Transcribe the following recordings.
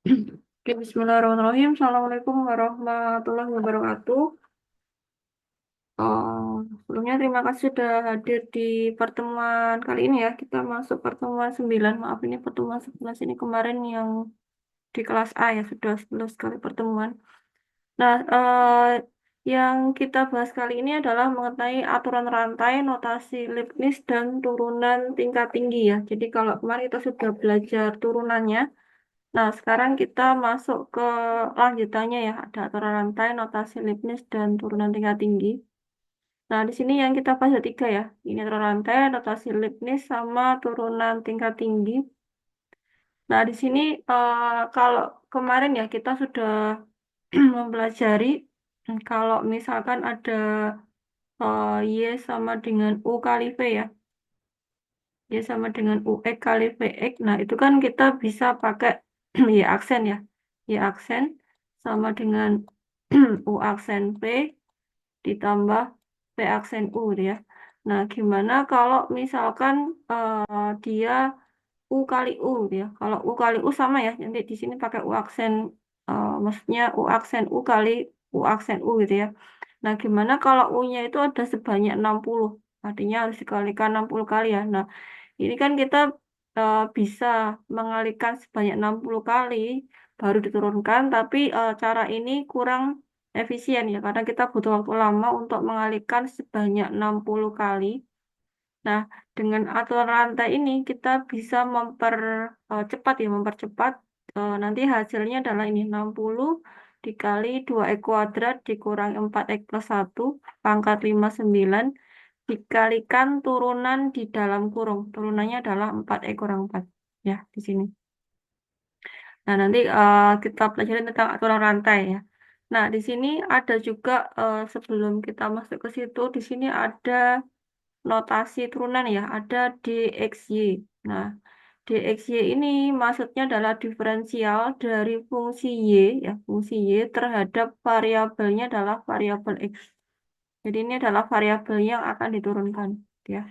Oke, Bismillahirrahmanirrahim. Assalamualaikum warahmatullahi wabarakatuh. Sebelumnya terima kasih sudah hadir di pertemuan kali ini ya. Kita masuk pertemuan 9. Maaf ini pertemuan 11 ini kemarin yang di kelas A ya. Sudah 11 kali pertemuan. Nah, yang kita bahas kali ini adalah mengenai aturan rantai, notasi Leibniz, dan turunan tingkat tinggi ya. Jadi kalau kemarin kita sudah belajar turunannya, nah, sekarang kita masuk ke lanjutannya ya. Ada aturan rantai, notasi Leibniz, dan turunan tingkat tinggi. Nah, di sini yang kita bahas ada tiga ya. Ini aturan rantai, notasi Leibniz, sama turunan tingkat tinggi. Nah, di sini kalau kemarin ya kita sudah mempelajari kalau misalkan ada Y sama dengan U kali V ya. Y sama dengan UX kali VX. Nah, itu kan kita bisa pakai Y aksen ya. Y aksen sama dengan U aksen P ditambah P aksen U gitu ya. Nah, gimana kalau misalkan dia U kali U gitu ya. Kalau U kali U sama ya. Nanti di sini pakai U aksen, maksudnya U aksen U kali U aksen U gitu ya. Nah, gimana kalau U-nya itu ada sebanyak 60? Artinya harus dikalikan 60 kali ya. Nah, ini kan kita bisa mengalihkan sebanyak 60 kali baru diturunkan, tapi cara ini kurang efisien ya, karena kita butuh waktu lama untuk mengalihkan sebanyak 60 kali. Nah, dengan aturan rantai ini kita bisa mempercepat ya, mempercepat. Nanti hasilnya adalah ini 60 dikali 2x kuadrat dikurangi 4x plus 1 pangkat 59 dikalikan turunan di dalam kurung. Turunannya adalah 4 kurang 4. Ya, di sini. Nah, nanti kita pelajari tentang aturan rantai ya. Nah, di sini ada juga sebelum kita masuk ke situ, di sini ada notasi turunan ya, ada DXY. Nah, DXY ini maksudnya adalah diferensial dari fungsi Y ya, fungsi Y terhadap variabelnya adalah variabel X. Jadi ini adalah variabel yang akan diturunkan ya.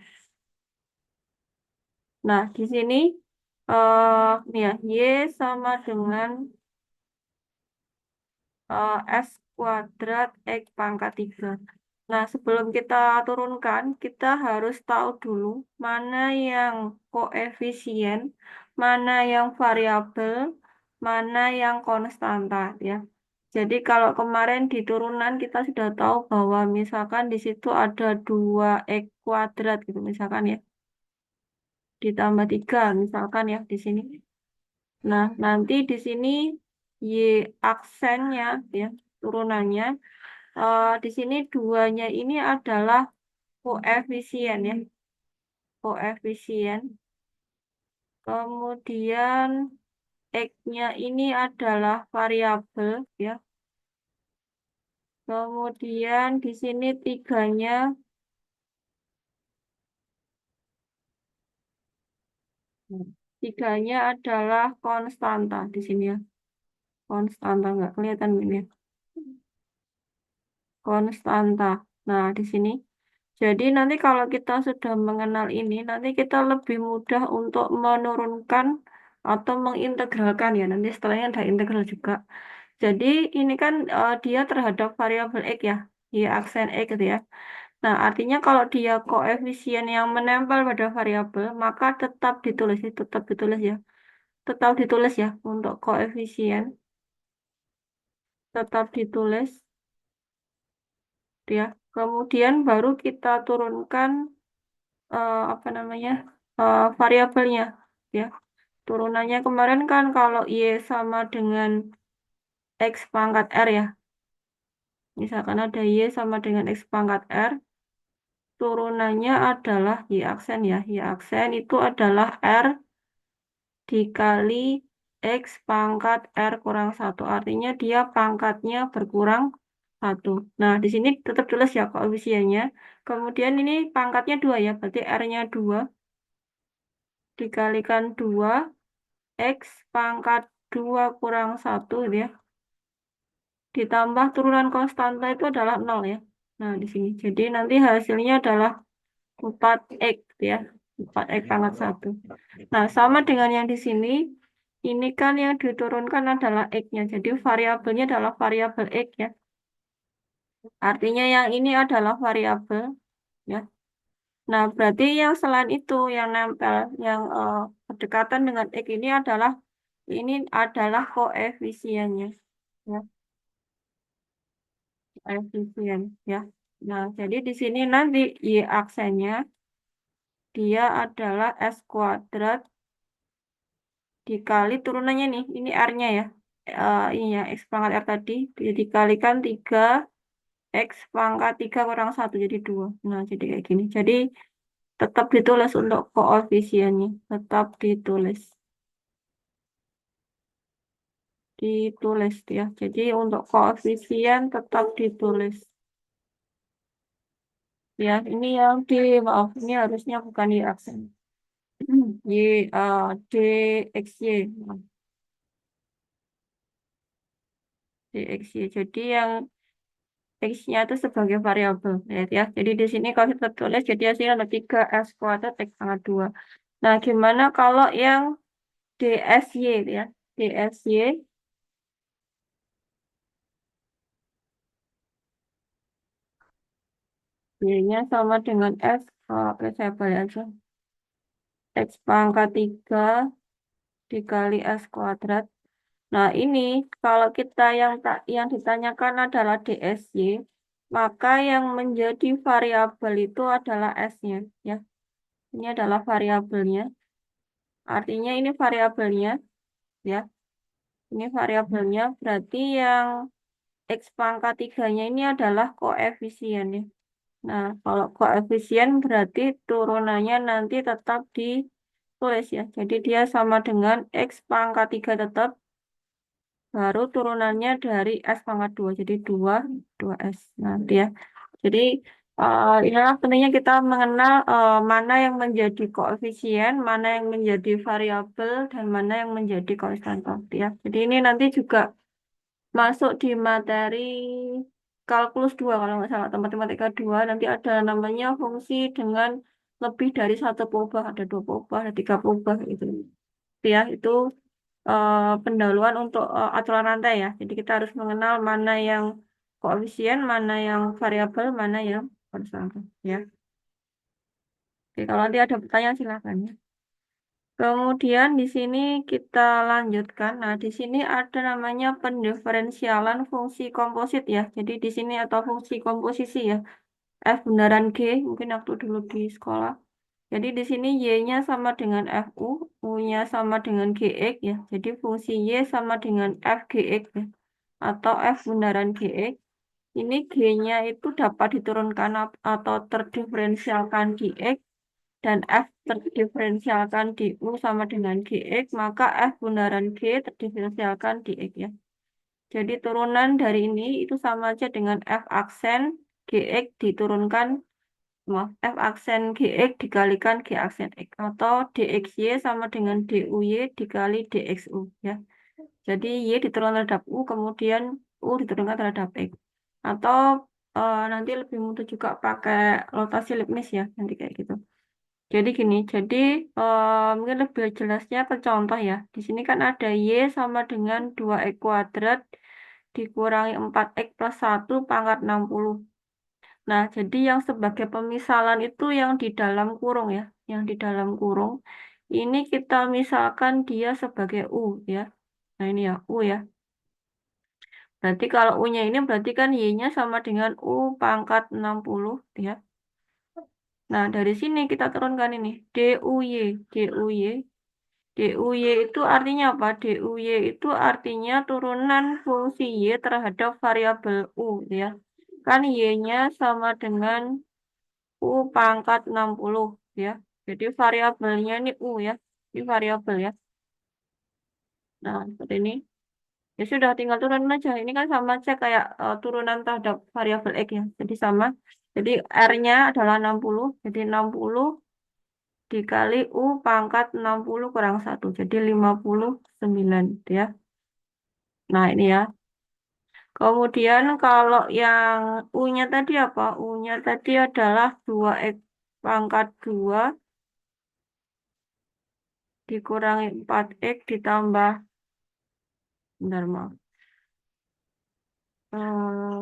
Nah, di sini nih ya, Y sama dengan S kuadrat X pangkat 3. Nah, sebelum kita turunkan, kita harus tahu dulu mana yang koefisien, mana yang variabel, mana yang konstanta ya. Jadi kalau kemarin di turunan kita sudah tahu bahwa misalkan di situ ada 2x kuadrat gitu misalkan ya, ditambah 3 misalkan ya di sini. Nah, nanti di sini Y aksennya ya, turunannya. Di sini duanya ini adalah koefisien ya, koefisien. Kemudian X-nya ini adalah variabel ya. Kemudian di sini tiganya adalah konstanta di sini ya. Konstanta nggak kelihatan ini ya. Konstanta. Nah, di sini. Jadi nanti kalau kita sudah mengenal ini, nanti kita lebih mudah untuk menurunkan atau mengintegralkan ya. Nanti setelahnya ada integral juga. Jadi ini kan dia terhadap variabel X ya, y aksen X gitu ya. Nah, artinya kalau dia koefisien yang menempel pada variabel, maka tetap ditulis ya. Tetap ditulis ya untuk koefisien, tetap ditulis ya. Kemudian baru kita turunkan apa namanya variabelnya ya. Turunannya kemarin kan kalau Y sama dengan X pangkat R ya. Misalkan ada Y sama dengan X pangkat R, turunannya adalah Y aksen ya. Y aksen itu adalah R dikali X pangkat R kurang 1. Artinya dia pangkatnya berkurang 1. Nah, di sini tetap tulis ya koefisiennya. Kemudian ini pangkatnya 2 ya, berarti R-nya 2 dikalikan 2 X pangkat 2 kurang 1 gitu ya. Ditambah turunan konstanta itu adalah 0 ya. Nah, di sini. Jadi nanti hasilnya adalah 4x ya. 4x pangkat 1. Nah, sama dengan yang di sini, Ini kan yang diturunkan adalah X-nya. Jadi variabelnya adalah variabel X ya. Artinya yang ini adalah variabel ya. Nah, berarti yang selain itu yang nempel, yang berdekatan dengan X ini adalah koefisiennya ya, koefisien ya. Nah, jadi di sini nanti Y aksennya dia adalah S kuadrat dikali turunannya nih, ini R-nya ya. Ini ya, X pangkat R tadi, dikalikan 3 X pangkat 3 kurang 1 jadi 2. Nah, jadi kayak gini. Jadi tetap ditulis untuk koefisiennya. Tetap ditulis. Ditulis ya. Jadi untuk koefisien tetap ditulis. Ya, ini yang maaf, ini harusnya bukan di aksen. Y, D, X, Y. Nah, D, X, Y. Jadi yang X-nya itu sebagai variabel ya. Jadi di sini kalau kita tulis jadi hasilnya ada 3 S kuadrat X pangkat 2. Nah, gimana kalau yang DSY ya? DSY Y-nya sama dengan S. Oke, saya balik aja. X pangkat 3 dikali S kuadrat. Nah, ini kalau kita yang ditanyakan adalah DSY, maka yang menjadi variabel itu adalah S-nya ya. Ini adalah variabelnya. Artinya ini variabelnya ya. Ini variabelnya berarti yang X pangkat 3-nya ini adalah koefisiennya. Nah, kalau koefisien berarti turunannya nanti tetap ditulis ya. Jadi dia sama dengan X pangkat 3 tetap, baru turunannya dari S pangkat 2. Jadi 2S. Nah, dia. Jadi inilah pentingnya kita mengenal mana yang menjadi koefisien, mana yang menjadi variabel, dan mana yang menjadi konstanta ya. Jadi ini nanti juga masuk di materi kalkulus 2 kalau nggak salah, atau matematika 2 nanti ada namanya fungsi dengan lebih dari satu peubah, ada dua peubah, ada tiga peubah gitu. Ya, itu pendahuluan untuk aturan rantai ya. Jadi kita harus mengenal mana yang koefisien, mana yang variabel, mana yang konstanta ya. Oke, kalau nanti ada pertanyaan silakan ya. Kemudian di sini kita lanjutkan. Nah, di sini ada namanya pendiferensialan fungsi komposit ya. Jadi di sini atau fungsi komposisi ya. F benaran G, mungkin waktu dulu di sekolah. Jadi di sini Y-nya sama dengan FU, U-nya sama dengan GX ya. Jadi fungsi Y sama dengan F GX ya. Atau F bundaran GX. Ini G-nya itu dapat diturunkan atau terdiferensialkan di X dan F terdiferensialkan di U sama dengan GX, maka F bundaran G terdiferensialkan di X ya. Jadi turunan dari ini itu sama aja dengan F aksen GX diturunkan, maaf, F aksen GX dikalikan G aksen X, atau DXY sama dengan DUY dikali DXU ya. Jadi Y diturunkan terhadap U, kemudian U diturunkan terhadap X. Atau nanti lebih mudah juga pakai rotasi Leibniz ya, nanti kayak gitu. Jadi gini, jadi mungkin lebih jelasnya ke contoh ya. Di sini kan ada Y sama dengan 2X kuadrat dikurangi 4X plus 1 pangkat 60. Nah, jadi yang sebagai pemisalan itu yang di dalam kurung ya. Yang di dalam kurung. Ini kita misalkan dia sebagai U ya. Nah, ini ya, U ya. Berarti kalau U-nya ini berarti kan Y-nya sama dengan U pangkat 60 ya. Nah, dari sini kita turunkan ini DUY, DUY. DUY itu artinya apa? DUY itu artinya turunan fungsi Y terhadap variabel U ya. Kan Y-nya sama dengan U pangkat 60 ya. Jadi variabelnya ini U ya. Ini variabel ya. Nah, seperti ini. Ya sudah, tinggal turunin aja. Ini kan sama aja kayak turunan terhadap variabel X ya. Jadi sama. Jadi R-nya adalah 60. Jadi 60 dikali U pangkat 60 kurang 1. Jadi 59 ya. Nah ini ya. Kemudian kalau yang U-nya tadi apa? U-nya tadi adalah 2X pangkat 2 dikurangi 4X ditambah, bentar maaf, Eh,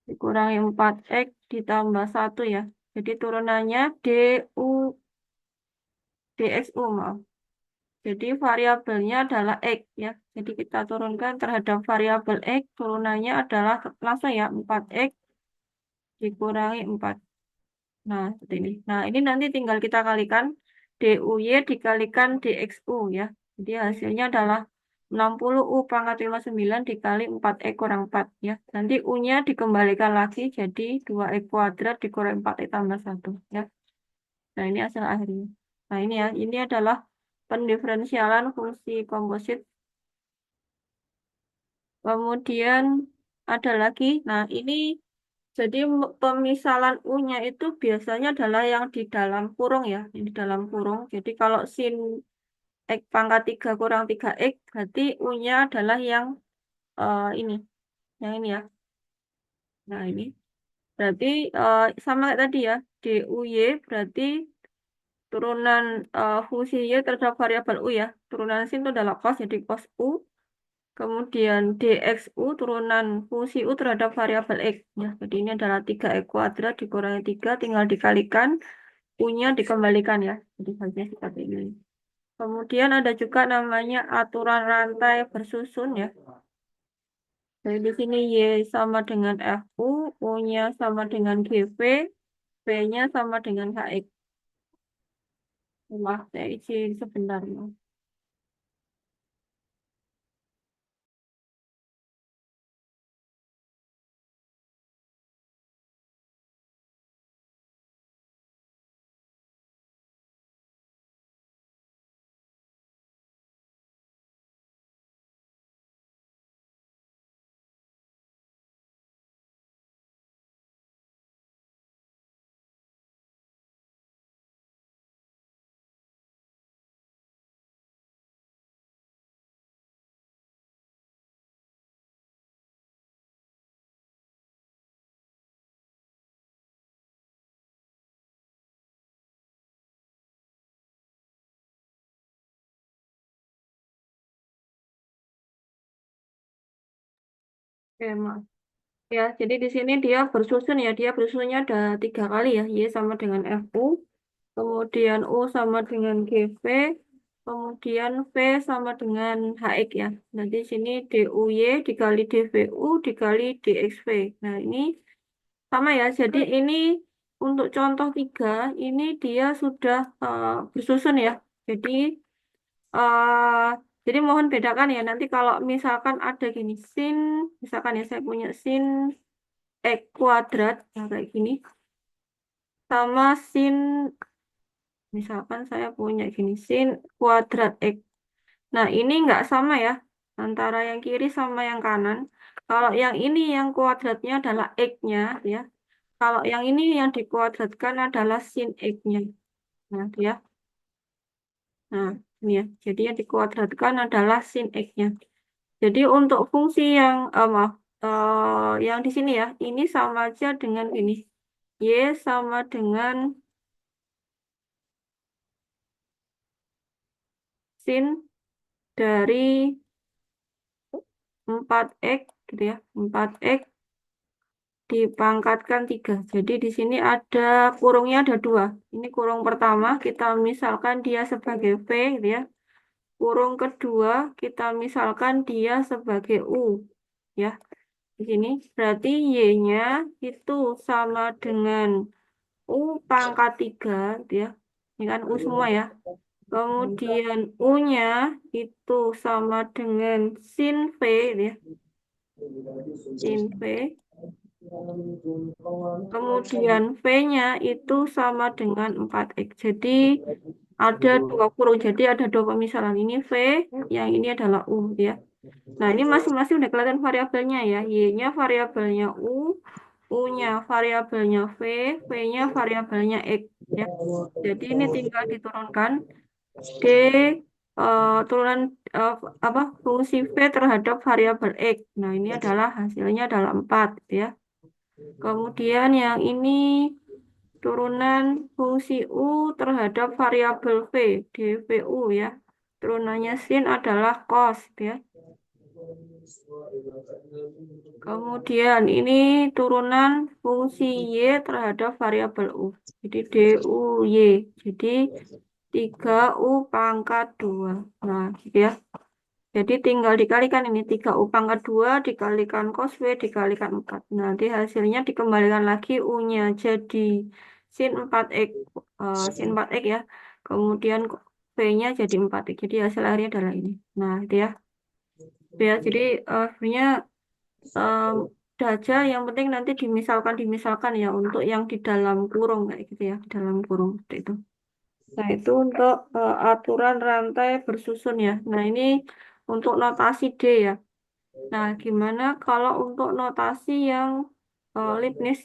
dikurangi 4X ditambah 1 ya. Jadi turunannya DXU maaf. Jadi variabelnya adalah X ya. Jadi kita turunkan terhadap variabel X, turunannya adalah langsung ya 4X dikurangi 4. Nah, seperti ini. Nah, ini nanti tinggal kita kalikan DUY dikalikan DXU ya. Jadi hasilnya adalah 60 U pangkat 59 dikali 4X kurang 4 ya. Nanti U-nya dikembalikan lagi jadi 2X kuadrat dikurangi 4X tambah 1 ya. Nah, ini hasil akhirnya. Nah, ini ya. Ini adalah pendiferensialan fungsi komposit. Kemudian ada lagi. Nah, ini jadi pemisalan U-nya itu biasanya adalah yang di dalam kurung ya, yang di dalam kurung. Jadi kalau sin X pangkat 3 kurang 3X, berarti U-nya adalah yang ini ya. Nah ini, berarti sama kayak tadi ya, DUY berarti turunan fungsi Y terhadap variabel U ya. Turunan sin itu adalah cos, jadi cos U. Kemudian DXU turunan fungsi U terhadap variabel X. Ya, jadi ini adalah 3X kuadrat dikurangi 3, tinggal dikalikan. U-nya dikembalikan ya. Jadi hasilnya seperti ini. Kemudian ada juga namanya aturan rantai bersusun ya. Jadi di sini Y sama dengan FU, U-nya sama dengan GV, V-nya sama dengan HX. Wah, saya isi sebentar. Oke, Mas. Ya, jadi di sini dia bersusun ya. Dia bersusunnya ada 3 kali ya. Y sama dengan FU, kemudian U sama dengan GV, kemudian V sama dengan HX ya. Nanti sini DUY dikali DVU dikali DXV. Nah, ini sama ya. Jadi ini untuk contoh 3, ini dia sudah bersusun ya. Jadi eh jadi mohon bedakan ya. Nanti kalau misalkan ada gini, sin, misalkan ya saya punya sin X kuadrat, nah kayak gini, sama sin, misalkan saya punya gini, sin kuadrat X. Nah, ini nggak sama ya, antara yang kiri sama yang kanan. Kalau yang ini yang kuadratnya adalah X-nya, ya. Kalau yang ini yang dikuadratkan adalah sin X-nya. Nah, dia. Nah, ini ya. Jadi yang dikuadratkan adalah sin X-nya. Jadi untuk fungsi yang, maaf, yang di sini ya, ini sama aja dengan ini. Y sama dengan sin dari 4X gitu ya. 4X dipangkatkan 3. Jadi di sini ada kurungnya ada 2. Ini kurung pertama kita misalkan dia sebagai V gitu ya. Kurung kedua kita misalkan dia sebagai U ya. Di sini berarti Y-nya itu sama dengan U pangkat 3 gitu ya. Ini kan U semua ya. Kemudian U-nya itu sama dengan sin V gitu ya. Sin V. Kemudian V-nya itu sama dengan 4X. Jadi ada 2 kurung. Jadi ada 2 pemisalan. Ini V, yang ini adalah U ya. Nah, ini masing-masing udah kelihatan variabelnya ya. Y-nya variabelnya U, U-nya variabelnya V, V-nya variabelnya X ya. Jadi ini tinggal diturunkan D turunan eh, apa fungsi V terhadap variabel X. Nah, ini adalah hasilnya adalah 4 ya. Kemudian yang ini turunan fungsi U terhadap variabel V, dVU ya. Turunannya sin adalah cos ya. Kemudian ini turunan fungsi Y terhadap variabel U. Jadi DUY. Jadi 3U pangkat 2. Nah, gitu ya. Jadi tinggal dikalikan ini 3U pangkat 2 dikalikan cos V dikalikan 4. Nanti hasilnya dikembalikan lagi U-nya jadi sin 4X. Sin 4X ya. Kemudian V-nya jadi 4X. Jadi hasil akhirnya adalah ini. Nah, itu ya. Ya, jadi sebenarnya udah aja yang penting nanti dimisalkan ya untuk yang di dalam kurung kayak gitu ya, di dalam kurung seperti itu. Nah, itu untuk aturan rantai bersusun ya. Nah, ini untuk notasi D ya. Nah, gimana kalau untuk notasi yang Leibniz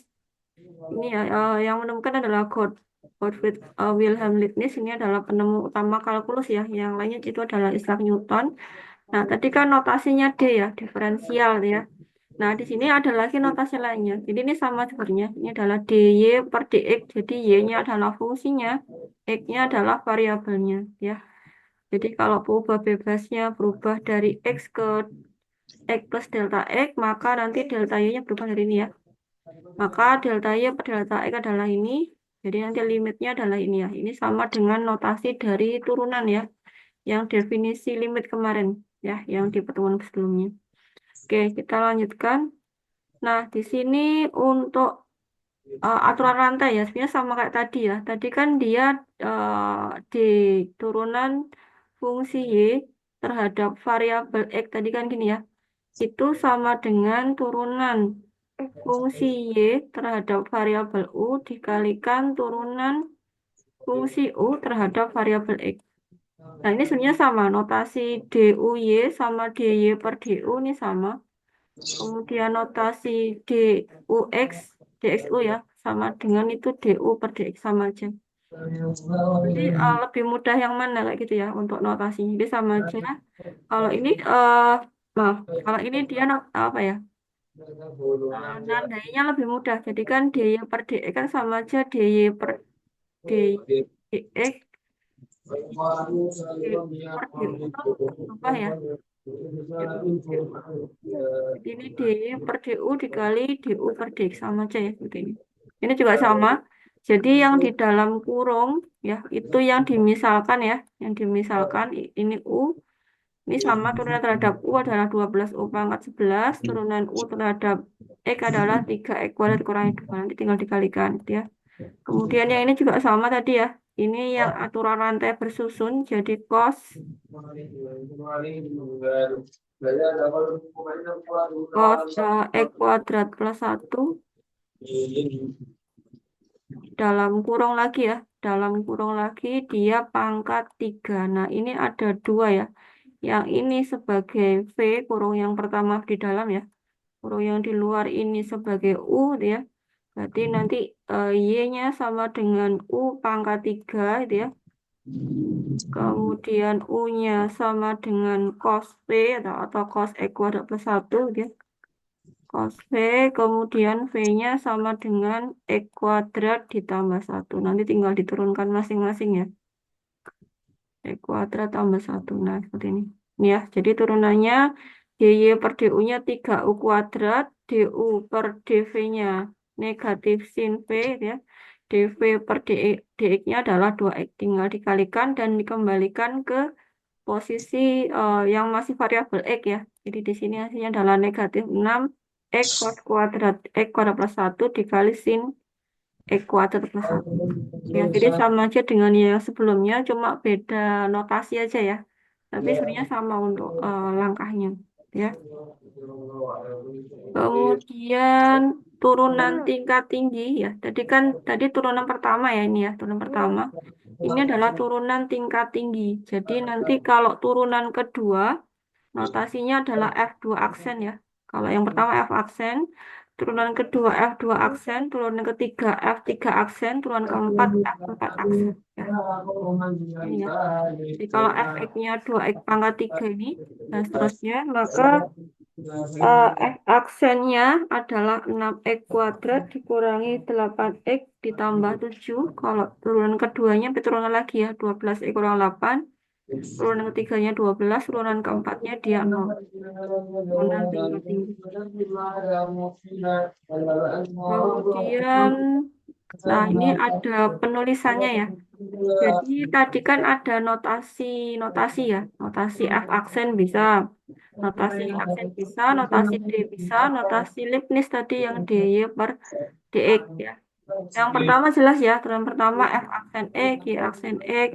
ini ya, yang menemukan adalah Gottfried Wilhelm Leibniz ini adalah penemu utama kalkulus ya. Yang lainnya itu adalah Isaac Newton. Nah, tadi kan notasinya D ya, diferensial ya. Nah, di sini ada lagi notasi lainnya. Jadi ini sama sebenarnya. Ini adalah dy per dx. Jadi y-nya adalah fungsinya, x-nya adalah variabelnya ya. Jadi kalau berubah bebasnya berubah dari x ke x plus delta x, maka nanti delta y-nya berubah dari ini ya. Maka delta y per delta x adalah ini. Jadi nanti limitnya adalah ini ya. Ini sama dengan notasi dari turunan ya. Yang definisi limit kemarin ya, yang di pertemuan sebelumnya. Oke, kita lanjutkan. Nah, di sini untuk aturan rantai ya, sebenarnya sama kayak tadi ya. Tadi kan dia di turunan fungsi Y terhadap variabel X, tadi kan gini ya. Itu sama dengan turunan fungsi Y terhadap variabel U dikalikan turunan fungsi U terhadap variabel X. Nah, ini sebenarnya sama, notasi DUY sama DY per DU ini sama. Kemudian notasi DUX, DXU ya, sama dengan itu DU per DX sama aja. Jadi lebih mudah yang mana kayak gitu ya untuk notasi. Jadi sama aja. Kalau ini, maaf, kalau ini dia apa ya? Nandainya lebih mudah. Jadi kan DY per DX kan sama aja DY per DX, DU per DU kan berubah ya. Jadi ini D per DU dikali DU per DX sama aja ya seperti ini. Ini juga sama. Jadi yang di dalam kurung ya itu yang dimisalkan ya, yang dimisalkan ini U. Ini sama turunan terhadap U adalah 12 U pangkat 11, turunan U terhadap X adalah 3 X kuadrat kurangi 2. Nanti tinggal dikalikan gitu ya. Kemudian yang ini juga sama tadi ya. Ini yang aturan rantai bersusun jadi cos X kuadrat plus 1 dalam kurung lagi ya. Dalam kurung lagi dia pangkat 3. Nah, ini ada dua ya. Yang ini sebagai V, kurung yang pertama di dalam ya. Kurung yang di luar ini sebagai U gitu ya. Berarti nanti Y-nya sama dengan U pangkat 3 itu ya. Kemudian U-nya sama dengan cos V atau cos X kuadrat plus 1 gitu ya. Cos V, kemudian V-nya sama dengan X kuadrat ditambah 1. Nanti tinggal diturunkan masing-masing ya. X kuadrat tambah 1. Nah, seperti ini. Ini ya, jadi turunannya DY per DU-nya 3U kuadrat, DU per DV-nya negatif sin V ya. DV per DX-nya adalah 2X. Tinggal dikalikan dan dikembalikan ke posisi yang masih variabel X ya. Jadi di sini hasilnya adalah negatif 6 X X kuadrat plus 1 dikali sin X kuadrat plus 1. Ya, jadi sama aja dengan yang sebelumnya, cuma beda notasi aja ya. Tapi sebenarnya sama untuk langkahnya. Ya. Kemudian turunan tingkat tinggi ya. Tadi turunan pertama ya ini ya, turunan pertama. Ini adalah turunan tingkat tinggi. Jadi nanti kalau turunan kedua notasinya adalah F2 aksen ya. Kalau yang pertama F aksen, turunan kedua F2 aksen, turunan ketiga F3 aksen, turunan keempat F4 aksen. Ya. Ini ya. Jadi kalau Fx-nya 2x pangkat 3 ini, dan seterusnya, maka F aksennya adalah 6x kuadrat dikurangi 8x ditambah 7. Kalau turunan keduanya, turunan lagi ya, 12x kurang 8. Turunan ketiganya 12, turunan keempatnya dia 0. Turunan tingkat tinggi. Kemudian, nah ini ada penulisannya ya. Jadi tadi kan ada notasi ya, notasi F aksen bisa, notasi aksen bisa, notasi D bisa, notasi Leibniz tadi yang DY per DX ya. Yang pertama jelas ya, yang pertama F aksen E, G aksen E,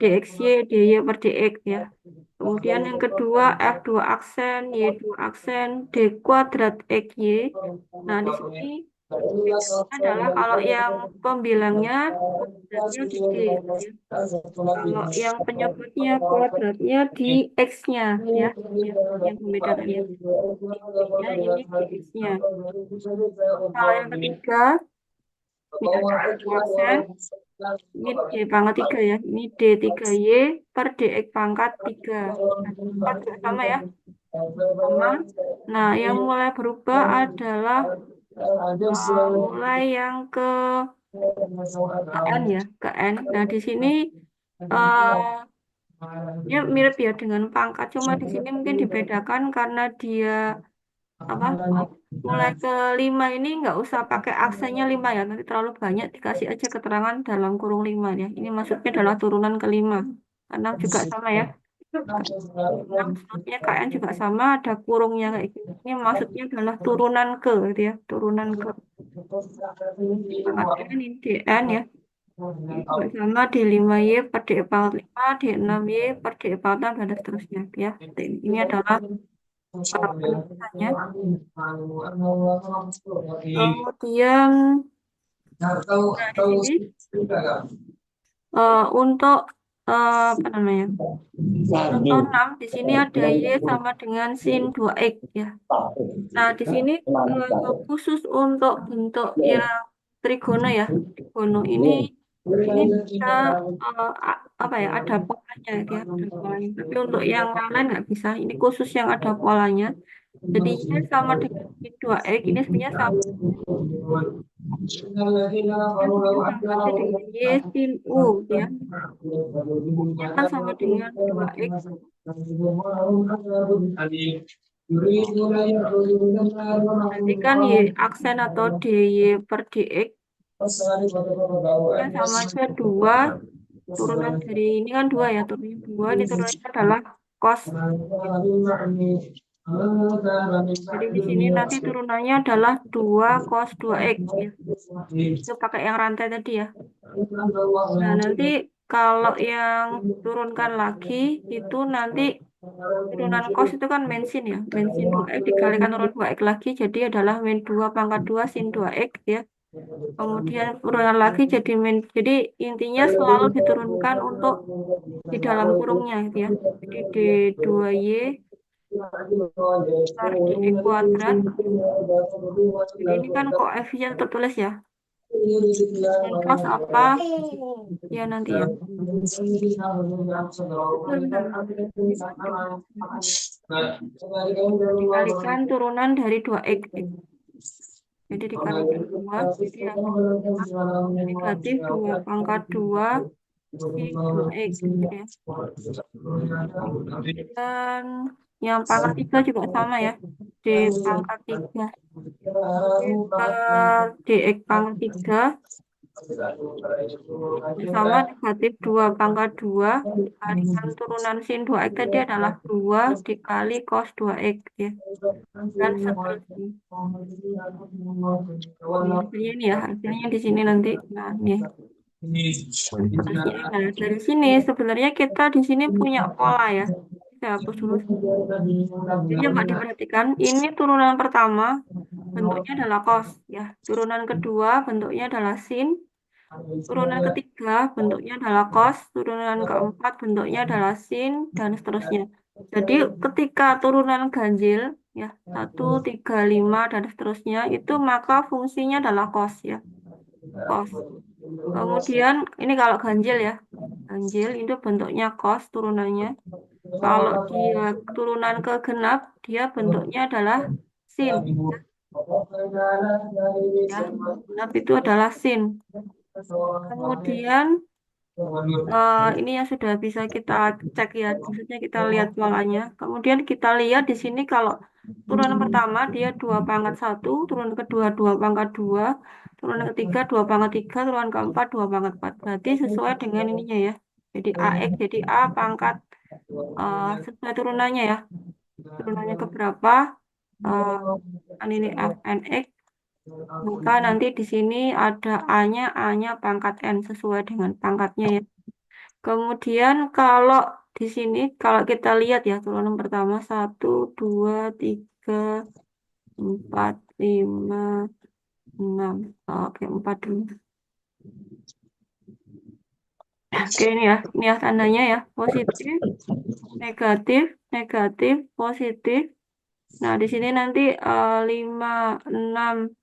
DXY, DY per DX ya. Kemudian yang kedua F dua aksen, Y dua aksen, D kuadrat XY. Nah di sini adalah kalau yang pembilangnya kuadratnya di D ya. Kalau yang penyebutnya kuadratnya di X-nya ya, yang membedakannya. Intinya ini di X-nya. Kalau yang ketiga, ini ada aksen, ini D pangkat 3 ya, ini D3Y per DX pangkat 3. Nah, pangkat juga sama ya, sama. Nah, yang mulai berubah adalah mulai yang ke N ya, ke N. Nah, di sini eh dia mirip ya dengan pangkat, cuma di sini mungkin dibedakan karena dia apa mulai ke 5 ini nggak usah pakai aksennya 5 ya, nanti terlalu banyak dikasih aja keterangan dalam kurung 5 ya. Ini maksudnya adalah turunan kelima. Karena juga sama ya. Maksudnya KN juga sama, ada kurungnya kayak gini. Ini maksudnya adalah turunan ke gitu ya, turunan ke pangkat N ini DN ya. Ini juga sama di 5Y per D pangkat 5, di 6Y per D pangkat 6, dan seterusnya ya. Ini adalah penulisannya. Kemudian, nah di sini untuk apa namanya? Contoh 6 di sini ada Y sama dengan sin 2X ya. Nah, di sini khusus untuk bentuk yang trigono ya. Trigono ini bisa apa ya? Ada polanya gitu ya, ada polanya. Tapi untuk yang lain nggak bisa. Ini khusus yang ada polanya. Jadi Y sama dengan sin 2X ini sebenarnya sama sama aja dengan Y sin U ya. Y kan sama dengan 2X. Berarti kan Y aksen atau DY per DX kan sama aja 2 turunan dari ini kan 2 ya, turunnya 2, ini turunannya adalah cos. Jadi di sini nanti turunannya adalah 2 cos 2X ya. Itu pakai yang rantai tadi ya. Nah, nanti kalau yang turunkan lagi itu nanti turunan cos itu kan mensin ya. Mensin 2X dikalikan turun 2X lagi jadi adalah min 2 pangkat 2 sin 2X ya. Kemudian urunan lagi jadi intinya selalu diturunkan untuk di dalam kurungnya gitu ya. Jadi D2Y per DX kuadrat. Jadi ini kan koefisien tertulis ya. Dan cos apa? Ya nanti ya. Dikalikan turunan dari 2X. Jadi dikalikan 2. Jadi yang negatif 2 pangkat 2 di 2X gitu ya. Dan yang pangkat 3 juga sama ya. D pangkat 3 per DX pangkat 3 sama negatif 2 pangkat 2 dikalikan turunan sin 2X tadi adalah 2 dikali cos 2X ya. Dan seterusnya. Hasilnya ini ya, hasilnya di sini nanti. Nah, nih. Hasilnya, nah, dari sini sebenarnya kita di sini punya pola ya. Saya hapus dulu. Jadi coba diperhatikan, ini turunan pertama bentuknya adalah cos ya. Turunan kedua bentuknya adalah sin. Turunan ketiga bentuknya adalah cos. Turunan keempat bentuknya adalah sin dan seterusnya. Jadi ketika turunan ganjil ya 1, 3, 5 dan seterusnya itu maka fungsinya adalah cos ya. Cos. Kemudian ini kalau ganjil ya. Ganjil itu bentuknya cos turunannya. Kalau dia turunan ke genap, dia bentuknya adalah sin. Ya, genap itu adalah sin. Kemudian ini yang sudah bisa kita cek ya, maksudnya kita lihat polanya. Kemudian kita lihat di sini kalau turunan pertama dia 2 pangkat 1, turunan kedua 2 pangkat 2, turunan ketiga 2 pangkat 3, turunan keempat 2 pangkat 4. Berarti sesuai dengan ininya ya. Jadi AX jadi A pangkat sesuai turunannya ya. Turunannya ke berapa? eh, kan ini F N X. Maka nanti di sini ada A-nya pangkat N sesuai dengan pangkatnya ya. Kemudian kalau di sini, kalau kita lihat ya, turunan pertama 1, 2, 3, 4, 5, 6. Oke, 4 dulu. Oke, ini ya tandanya ya, positif, negatif, negatif, positif. Nah, di sini nanti 5, 6,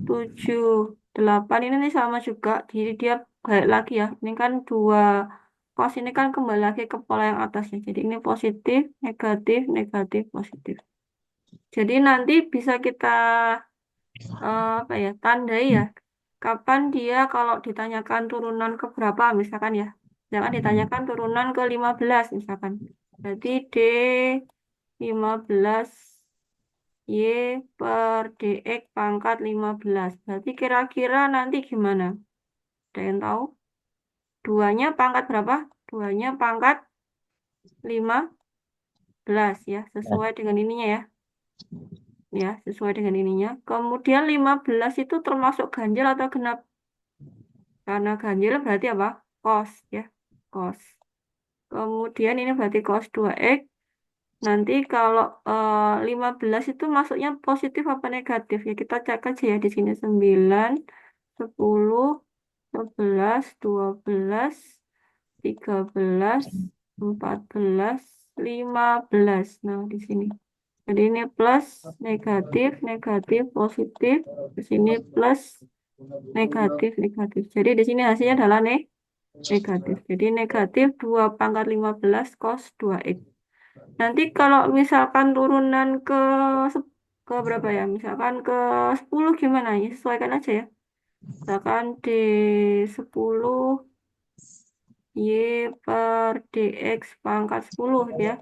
7, 8 ini nih sama juga. Jadi dia balik lagi ya. Ini kan dua kos ini kan kembali lagi ke pola yang atas ya. Jadi ini positif, negatif, negatif, positif. Jadi nanti bisa kita apa ya tandai ya. Kapan dia kalau ditanyakan turunan ke berapa misalkan ya. Jangan ditanyakan turunan ke 15 misalkan. Berarti D 15 Y per DX pangkat 15. Berarti kira-kira nanti gimana? Ada yang tahu? Duanya pangkat berapa? Duanya pangkat 15 ya, sesuai dengan ininya ya. Ya, sesuai dengan ininya. Kemudian 15 itu termasuk ganjil atau genap? Karena ganjil berarti apa? Cos ya, cos. Kemudian ini berarti cos 2X. Nanti kalau 15 itu masuknya positif apa negatif? Ya kita cek aja ya di sini 9, 10, 11, 12, 13, 14, 15. Nah, di sini. Jadi ini plus, negatif, negatif, positif. Di sini plus, negatif, negatif. Jadi di sini hasilnya adalah negatif. Jadi negatif 2 pangkat 15 cos 2X. Nanti kalau misalkan turunan ke berapa ya? Misalkan ke 10 gimana? Ya, sesuaikan aja ya. Misalkan di 10 Y per DX pangkat 10 ya.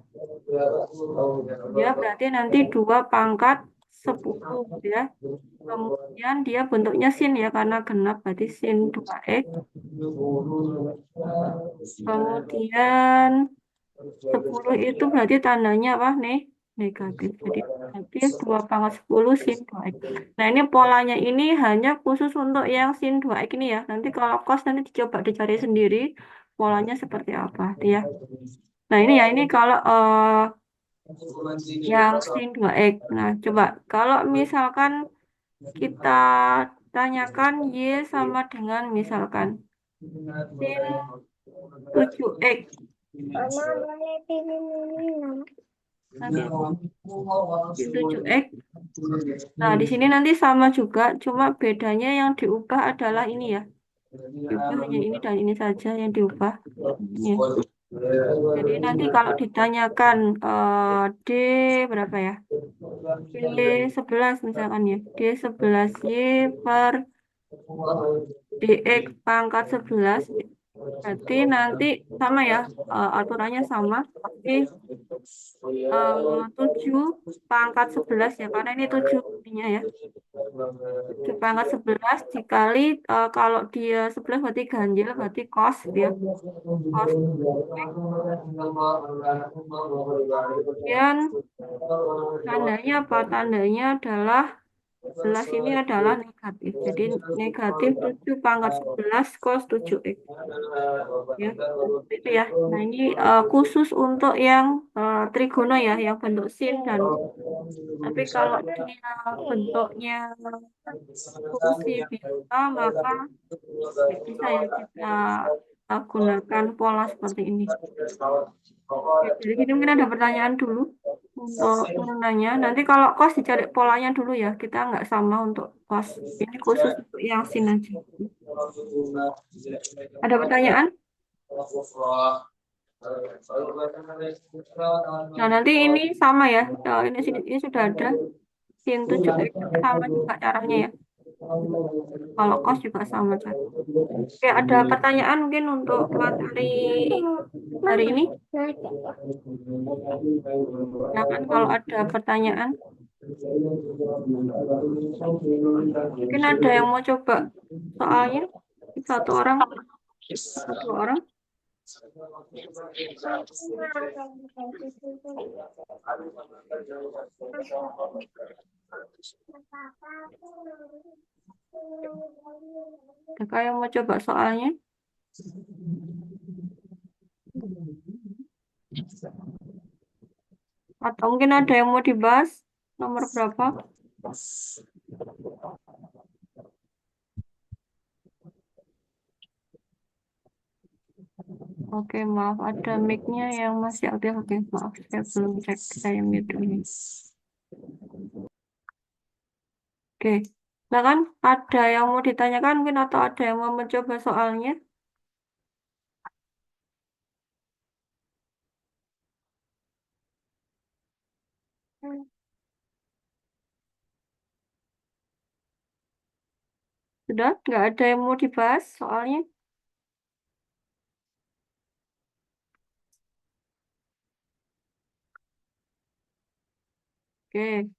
Ya berarti nanti 2 pangkat 10 ya. Kemudian dia bentuknya sin ya karena genap berarti sin 2X. Kemudian 10 itu berarti tandanya apa nih? Negatif. Jadi negatif 2 pangkat 10 sin 2X. Nah ini polanya ini hanya khusus untuk yang sin 2X ini ya. Nanti kalau cos nanti dicoba dicari sendiri polanya seperti apa ya. Nah ini ya ini kalau yang sin 2X. Nah coba kalau misalkan kita tanyakan Y sama dengan misalkan sin 7X. Nanti sin 7X. Nah, di sini nanti sama juga, cuma bedanya yang diubah adalah ini ya. Diubah hanya ini dan ini saja yang diubah. Ini ya. Jadi nanti kalau ditanyakan D berapa ya? D11 misalkan ya. D11Y per DX pangkat 11. Berarti nanti sama ya, aturannya sama. Tapi 7 pangkat 11 ya, karena ini 7 ininya ya. 7 pangkat 11 dikali, kalau dia 11 berarti ganjil, berarti cos dia. Cos. Kemudian tandanya apa? Tandanya adalah 11 ini adalah negatif. Jadi negatif 7 pangkat 11 cos 7X. Ya, seperti itu ya. Nah, ini khusus untuk yang trigono ya, yang bentuk sin dan tapi kalau dia bentuknya fungsi biasa maka bisa ya kita gunakan pola seperti ini. Oke, jadi ini mungkin ada pertanyaan dulu untuk turunannya. Nanti kalau kos dicari polanya dulu ya. Kita nggak sama untuk kos. Ini khusus untuk yang sin aja. Ada pertanyaan? Nah, nanti ini sama ya. Ini sudah ada. Pintu juga sama juga caranya ya. Kalau kos juga sama cara. Oke, ada pertanyaan mungkin untuk materi hari ini? Ya kan, kalau ada pertanyaan, mungkin ada yang mau coba soalnya. Satu orang atau dua orang. Ada yang mau coba soalnya? Atau mungkin ada yang mau dibahas? Nomor berapa? Oke, maaf ada mic-nya yang masih aktif. Oke, maaf saya belum cek, saya mute dulu. Oke, nah kan ada yang mau ditanyakan mungkin atau ada yang mau mencoba soalnya? Sudah? Nggak ada yang mau dibahas soalnya? Oke,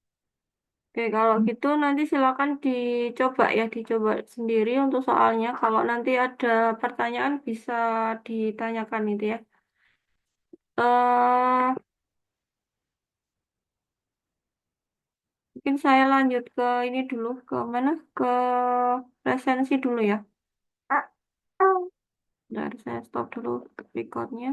oke kalau gitu nanti silakan dicoba ya, dicoba sendiri untuk soalnya. Kalau nanti ada pertanyaan bisa ditanyakan itu ya. eh Mungkin saya lanjut ke ini dulu, ke mana? Ke resensi dulu ya. Dari saya stop dulu recordnya.